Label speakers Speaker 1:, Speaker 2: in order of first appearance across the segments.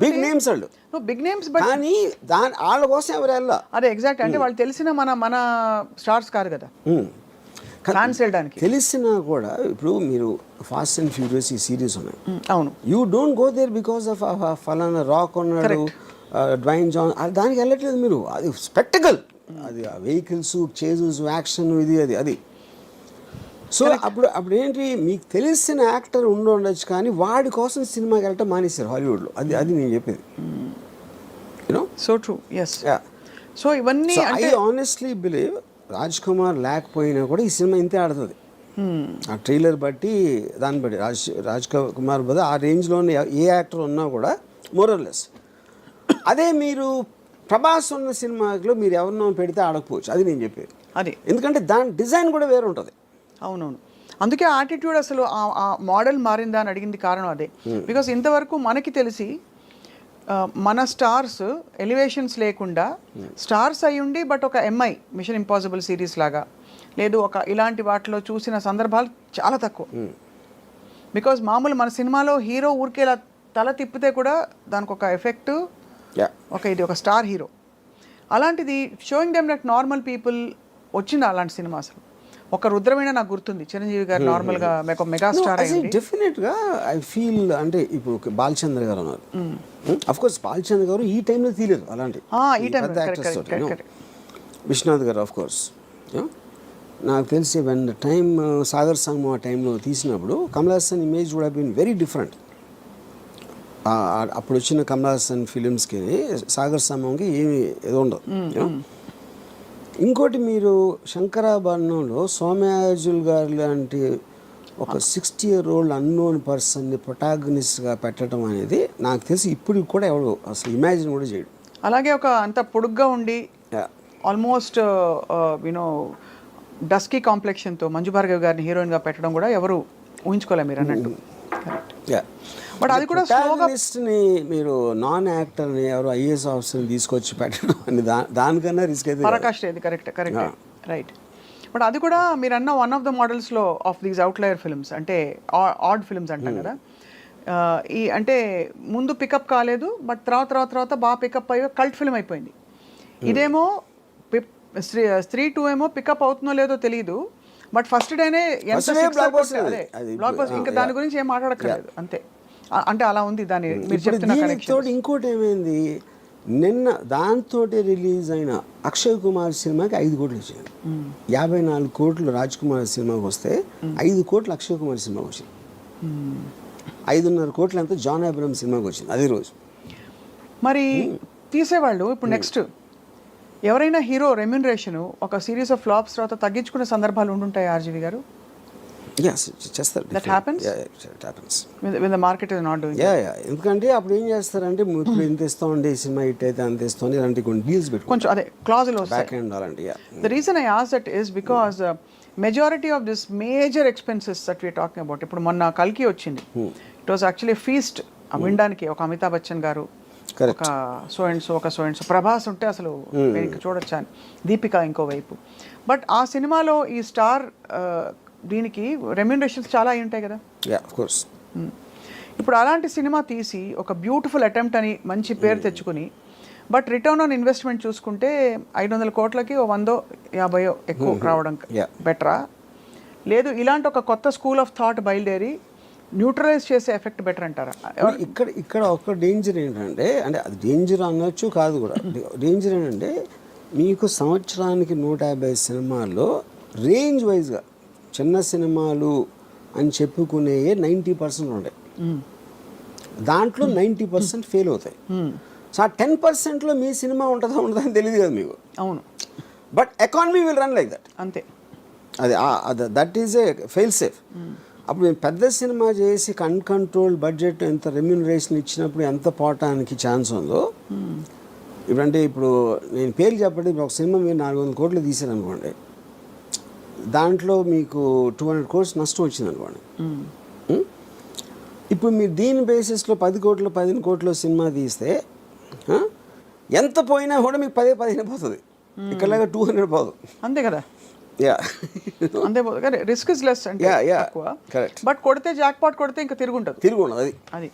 Speaker 1: Big names వాళ్ళు,
Speaker 2: big names, but
Speaker 1: కానీ వాళ్ళ కోసం ఎవరు వెళ్ళా.
Speaker 2: అదే ఎగ్జాక్ట్, అంటే వాళ్ళు తెలిసిన మన స్టార్స్ కాదు కదా ఫ్యాన్స్ వెళ్ళడానికి.
Speaker 1: తెలిసినా కూడా ఇప్పుడు మీరు ఫాస్ట్ అండ్ ఫ్యూరియస్ ఈ సిరీస్ ఉన్నాయి,
Speaker 2: అవును,
Speaker 1: you don't go there because of ఫలానా రాక్ ఉన్నాడు, డ్వైన్ జాన్, దానికి వెళ్ళట్లేదు మీరు. అది స్పెక్టకల్, అది వెహికల్స్, చేజెస్, యాక్షన్, ఇది అది. సో అప్పుడు ఏంటి, మీకు తెలిసిన యాక్టర్ ఉండొచ్చు కానీ వాడి కోసం సినిమాకి వెళ్ళటం మానేశారు హాలీవుడ్లో. అది నేను చెప్పేది. You know,
Speaker 2: so true, yes. So ఇవన్నీ
Speaker 1: I honestly believe Raj Kumar లేకపోయినా కూడా ఈ సినిమా ఇంతే ఆడుతుంది. ఆ ట్రైలర్ బట్టి, దాన్ని బట్టి రాజ్ కుమార్ బదులు ఆ రేంజ్లోనే ఏ యాక్టర్ ఉన్నా కూడా మోరల్లెస్. అదే మీరు ప్రభాస్ ఉన్న సినిమాలో మీరు ఎవరినో పెడితే ఆడకపోవచ్చు, అది నేను చెప్పేది.
Speaker 2: అది
Speaker 1: ఎందుకంటే దాని డిజైన్ కూడా వేరే ఉంటుంది.
Speaker 2: అవునవును, అందుకే ఆటిట్యూడ్ అసలు ఆ మోడల్ మారిందా అని అడిగింది కారణం అదే. బికాస్ ఇంతవరకు మనకి తెలిసి మన స్టార్స్ ఎలివేషన్స్ లేకుండా స్టార్స్ అయ్యుండి బట్ ఒక ఎంఐ మిషన్ ఇంపాసిబుల్ సిరీస్ లాగా లేదు ఒక ఇలాంటి వాటిలో చూసిన సందర్భాలు చాలా తక్కువ. బికాజ్ మామూలు మన సినిమాలో హీరో ఊరికే ఇలా తల తిప్పితే కూడా దానికి ఒక ఎఫెక్ట్, ఇది ఒక స్టార్ హీరో. అలాంటిది showing them like normal people వచ్చింది అలాంటి సినిమా. అసలు ఒక రుద్రమైన నాకు గుర్తుంది, చిరంజీవి గారు నార్మల్గా మెగా స్టార్ అయ్యింది.
Speaker 1: డెఫినెట్గా ఐ ఫీల్, అంటే ఇప్పుడు బాలచంద్ర గారు ఉన్నారు, అఫ్ కోర్స్ బాలచంద్ర గారు ఈ టైంలో తీయలేదు అలాంటి విశ్వనాథ్ గారు, ఆఫ్ కోర్స్. నాకు తెలిసి వెన్ ద టైమ్ సాగర్ సంగమం ఆ టైంలో తీసినప్పుడు Kamal Haasan image would have been very different. అప్పుడు వచ్చిన కమల్ హాసన్ ఫిలిమ్స్కి సాగర్ సంగమంకి ఏమి ఏదో ఉండదు. ఇంకోటి, మీరు శంకరాభరణంలో సోమయాజుల్ గారు లాంటి ఒక 60-year-old అన్నోన్ పర్సన్ని ప్రొటాగనిస్ట్గా పెట్టడం అనేది నాకు తెలిసి ఇప్పుడు కూడా ఎవడు అసలు ఇమాజిన్ కూడా చేయడు.
Speaker 2: అలాగే ఒక అంత పొడుగ్గా ఉండి ఆల్మోస్ట్ యూనో డస్కీ కాంప్లెక్షన్తో మంజు భార్గవ్ గారిని హీరోయిన్గా పెట్టడం కూడా ఎవరు ఊహించుకోలేము మీరు అన్నట్టు. బట్ అది కూడా
Speaker 1: ప్రొటాగనిస్ట్ని మీరు నాన్ యాక్టర్ని ఎవరు ఐఏఎస్ ఆఫీసర్ని తీసుకొచ్చి పెట్టడం అని దానికన్నా రిస్క్ అయితే
Speaker 2: పరాకాష్ట. ఇది కరెక్ట్ రైట్. బట్ అది కూడా మీరు అన్న వన్ ఆఫ్ ద మోడల్స్లో ఆఫ్ దీస్ అవుట్లయర్ ఫిల్మ్స్, అంటే ఆడ్ ఫిల్మ్స్ అంటాం కదా, ఈ అంటే ముందు పికప్ కాలేదు బట్ తర్వాత బాగా పికప్ అయ్యో కల్ట్ ఫిల్మ్ అయిపోయింది. ఇదేమో స్త్రీ 2 ఏమో పికప్ అవుతుందో లేదో తెలియదు బట్ ఫస్ట్ డేనే ఎంత బ్లాక్ బస్టర్, ఇంకా దాని గురించి ఏం మాట్లాడక్కర్లేదు అంతే. అంటే అలా ఉంది దాని మీరు చెప్తున్న కనెక్షన్.
Speaker 1: ఇంకోటి ఏమైంది, నిన్న దాంతో రిలీజ్ అయిన అక్షయ్ కుమార్ సినిమాకి 5 కోట్లు వచ్చింది. 54 కోట్లు రాజ్ కుమార్ సినిమాకి వస్తే 5 కోట్లు అక్షయ్ కుమార్ సినిమాకి వచ్చింది. 5.5 కోట్లు అంతా జాన్ అబ్రహం సినిమాకి వచ్చింది అదే రోజు.
Speaker 2: మరి తీసేవాళ్ళు ఇప్పుడు నెక్స్ట్ ఎవరైనా హీరో రెమ్యూనరేషన్ ఒక సిరీస్ ఆఫ్ ఫ్లాప్స్ తర్వాత తగ్గించుకునే సందర్భాలు ఉండుంటాయి ఆర్జీవి గారు?
Speaker 1: చేస్తారు.
Speaker 2: That happens?
Speaker 1: Yeah, it happens.
Speaker 2: When the market is not doing
Speaker 1: it. ఎందుకంటే అప్పుడు ఏం చేస్తారంటే ఇప్పుడు ఇంత ఇస్తామండి సినిమా హిట్ అయితే అంత ఇస్తామని ఇలాంటి కొన్ని డీల్స్ పెట్టుకుంటారు,
Speaker 2: కొంచెం అదే క్లాజులు
Speaker 1: బ్యాక్ ఎండ్ అలాంటి.
Speaker 2: The reason I asked that is because majority of this major expenses that we are talking about, ఇప్పుడు మొన్న కల్కి వచ్చింది, ఇట్ వాస్ యాక్చువల్లీ ఫీస్ట్. వినడానికి ఒక అమితాబ్ బచ్చన్ గారు, ఒక సో అండ్ సో ప్రభాస్ ఉంటే అసలు ఇంకా చూడొచ్చా అని, దీపిక ఇంకోవైపు. బట్ ఆ సినిమాలో ఈ స్టార్ దీనికి రెమ్యూనరేషన్స్ చాలా అయి ఉంటాయి కదా. ఇప్పుడు అలాంటి సినిమా తీసి ఒక బ్యూటిఫుల్ అటెంప్ట్ అని మంచి పేరు తెచ్చుకుని బట్ రిటర్న్ ఆన్ ఇన్వెస్ట్మెంట్ చూసుకుంటే 500 కోట్లకి 150 ఎక్కువ రావడం బెటరా, లేదు ఇలాంటి ఒక కొత్త స్కూల్ ఆఫ్ థాట్ బయలుదేరి న్యూట్రలైజ్ చేసే ఎఫెక్ట్ బెటర్ అంటారా?
Speaker 1: ఇక్కడ ఒక డేంజర్ ఏంటంటే, అంటే అది డేంజర్ అనొచ్చు కాదు కూడా, డేంజర్ ఏంటంటే మీకు సంవత్సరానికి 150 సినిమాల్లో రేంజ్ వైజ్గా చిన్న సినిమాలు అని చెప్పుకునే 90% ఉంటాయి, దాంట్లో 90% ఫెయిల్ అవుతాయి. సో ఆ 10%లో మీ సినిమా ఉంటుందా అని తెలియదు కదా మీకు.
Speaker 2: అవును,
Speaker 1: but economy will run like that.
Speaker 2: అంతే,
Speaker 1: అది that is a fail safe. అప్పుడు మేము పెద్ద సినిమా చేసి అన్కంట్రోల్ బడ్జెట్ ఎంత రెమ్యూనరేషన్ ఇచ్చినప్పుడు ఎంత పోవటానికి ఛాన్స్ ఉందో. ఇప్పుడంటే ఇప్పుడు నేను పేరు చెప్పండి, ఒక సినిమా మీరు 400 కోట్లు తీసారనుకోండి, దాంట్లో మీకు 200 crores నష్టం వచ్చింది అనుకోండి. ఇప్పుడు మీరు దీని బేసిస్లో 10 కోట్లు 15 కోట్లు సినిమా తీస్తే ఎంత పోయినా కూడా మీకు 10-15 పోతుంది, ఇక్కడలాగా 200 పోదు.
Speaker 2: అంతే కదా.
Speaker 1: అంతే,
Speaker 2: రిస్క్ ఇస్ లెస్ అంటే కరెక్ట్. బట్ కొడితే జాక్ పాట్ కొడితే ఇంకా తిరుగుంటుంది
Speaker 1: అది.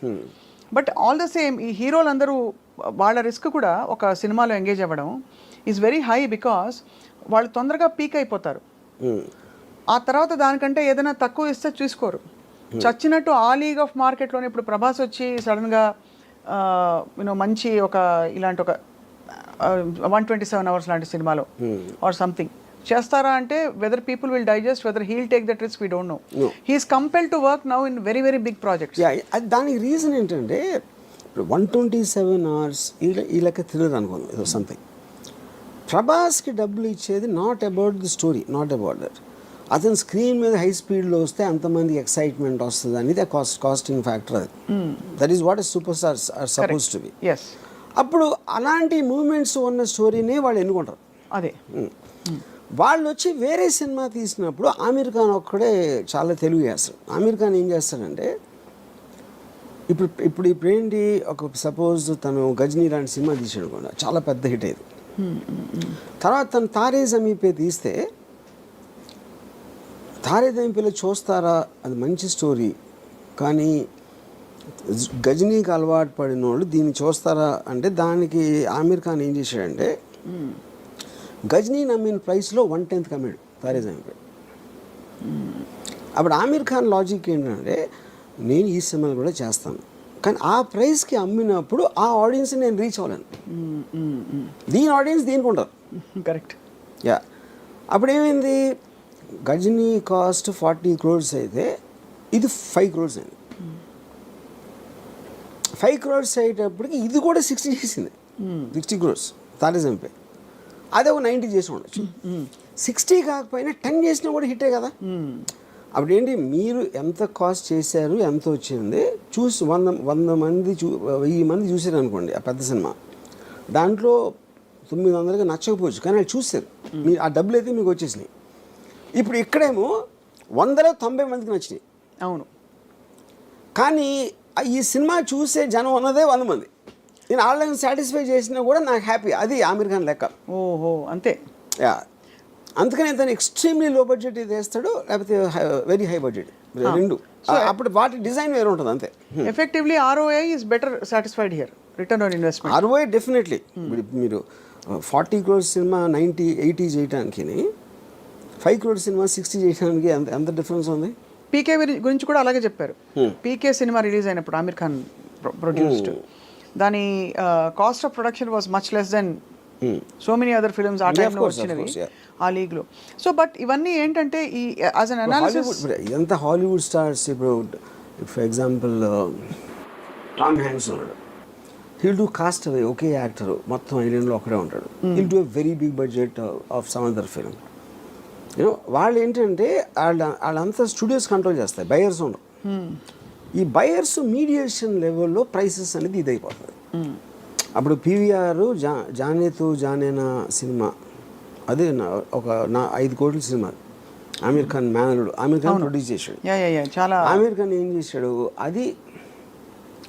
Speaker 2: బట్ ఆల్ ద సేమ్ ఈ హీరోలందరూ వాళ్ళ రిస్క్ కూడా ఒక సినిమాలో ఎంగేజ్ అవ్వడం ఈజ్ వెరీ హై బికాస్ వాళ్ళు తొందరగా పీక్ అయిపోతారు. ఆ తర్వాత దానికంటే ఏదైనా తక్కువ ఇస్తే చూసుకోరు. చచ్చినట్టు ఆ లీగ్ ఆఫ్ మార్కెట్లోనే ఇప్పుడు ప్రభాస్ వచ్చి సడన్గా యూనో మంచి ఒక ఇలాంటి ఒక 127 hours లాంటి సినిమాలో ఆర్ సంథింగ్ చేస్తారా అంటే whether people will digest, whether he'll take that risk we don't know. He is compel to work now in very very big projects.
Speaker 1: దానికి రీజన్ ఏంటంటే 127 hours ఈ లెక్క తిరగదు అనుకోండి, ఏదో సంథింగ్. ప్రభాస్కి డబ్బులు ఇచ్చేది not about the story, not about that. అతను స్క్రీన్ మీద హై స్పీడ్లో వస్తే అంతమంది ఎక్సైట్మెంట్ వస్తుంది అనేది కాస్టింగ్ ఫ్యాక్టర్. అది that is what a super stars are suppose to be. అప్పుడు అలాంటి మూమెంట్స్ ఉన్న స్టోరీనే వాళ్ళు ఎన్నుకుంటారు.
Speaker 2: అదే
Speaker 1: వాళ్ళు వచ్చి వేరే సినిమా తీసినప్పుడు ఆమీర్ ఖాన్ ఒక్కడే చాలా తెలుగు చేస్తాడు. ఆమీర్ ఖాన్ ఏం చేస్తాడంటే ఇప్పుడు ఏంటి, ఒక సపోజ్ తను గజనీ లాంటి సినిమా తీసాడు కూడా, చాలా పెద్ద హిట్ అయ్యేది. తర్వాత తను తారే జమీన్ పే తీస్తే తారే జమీన్ పేలో చూస్తారా, అది మంచి స్టోరీ, కానీ గజనీకి అలవాటు పడిన వాళ్ళు దీన్ని చూస్తారా అంటే దానికి ఆమీర్ ఖాన్ ఏం చేశాడంటే గజనీ నమ్మిన ప్రైస్లో 1/10 కమ్మాడు తారే జమీన్ పే. అప్పుడు ఆమీర్ ఖాన్ లాజిక్ ఏంటంటే నేను ఈ సినిమాలు కూడా చేస్తాను, కానీ ఆ ప్రైస్కి అమ్మినప్పుడు ఆ ఆడియన్స్ని నేను రీచ్ అవ్వలేను. దీని ఆడియన్స్ దీనికి ఉంటారు.
Speaker 2: కరెక్ట్.
Speaker 1: యా, అప్పుడు ఏమైంది, గజనీ కాస్ట్ 40 crores అయితే ఇది 5 crores అయింది. 5 crores అయ్యేటప్పటికి ఇది కూడా 60 చేసింది. 60 crores తారే జమీన్ పే. అదే ఒక 90 చేసి ఉండొచ్చు. 60 కాకపోయినా 10 చేసినా కూడా హిట్టే కదా. అప్పుడు ఏంటి, మీరు ఎంత కాస్ట్ చేశారు, ఎంత వచ్చింది చూసి 100 మంది 1000 మంది చూసారు అనుకోండి ఆ పెద్ద సినిమా, దాంట్లో 900కి నచ్చకపోవచ్చు, కానీ వాళ్ళు చూసారు, మీరు ఆ డబ్బులు అయితే మీకు వచ్చేసినాయి. ఇప్పుడు ఇక్కడేమో 100లో 90 మందికి నచ్చినాయి.
Speaker 2: అవును,
Speaker 1: కానీ ఈ సినిమా చూసే జనం ఉన్నదే 100 మంది. నేను వాళ్ళని సాటిస్ఫై చేసినా కూడా నాకు హ్యాపీ. అది ఆమీర్ ఖాన్ లెక్క.
Speaker 2: ఓహో, అంతే.
Speaker 1: యా, అందుకని తను ఎక్స్ట్రీమ్లీ లో బడ్జెట్ వేస్తాడు, లేకపోతే వెరీ హై బడ్జెట్, రెండు. అప్పుడు వాటి డిజైన్ వేరే ఉంటుంది అంతే.
Speaker 2: Effectively ROI is better satisfied here, return on investment.
Speaker 1: ROI definitely. మీరు 40 crores సినిమా 90-80 చేయడానికి, 5 crores సినిమా 60 చేయడానికి ఎంత డిఫరెన్స్ ఉంది.
Speaker 2: పీకే గురించి కూడా అలాగే చెప్పారు. పీకే సినిమా రిలీజ్ అయినప్పుడు ఆమీర్ ఖాన్ ప్రొడ్యూస్డ్, దాని cost of production was much less than so many other films ఆ టైంలో వచ్చినవి ఆ లీగ్లో. సో బట్ ఇవన్నీ ఏంటంటే ఈ యాజ్ అన్ అనాలిసిస్,
Speaker 1: ఎంత హాలీవుడ్ స్టార్స్, ఇప్పుడు ఫర్ ఎగ్జాంపుల్ టామ్ హ్యాంక్స్ ఉన్నాడు, హీల్ డూ కాస్ట్ అవే, ఒకే యాక్టర్ మొత్తం ఐలాండ్లో ఒకడే ఉంటాడు, he'll do a very big budget of some other film. You know వాళ్ళు ఏంటంటే వాళ్ళంతా స్టూడియోస్ కంట్రోల్ చేస్తాయి, బయర్స్ ఉండవు. ఈ బయర్స్ మీడియేషన్ లెవెల్లో ప్రైసెస్ అనేది ఇదైపోతుంది. అప్పుడు PVR జానేతు జానేనా సినిమా, అదే ఒక 5 కోట్ల సినిమా, ఆమీర్ ఖాన్ మేనలుడు, ఆమీర్ ఖాన్ ప్రొడ్యూస్ చేశాడు.
Speaker 2: చాలా
Speaker 1: ఆమీర్ ఖాన్ ఏం చేశాడు, అది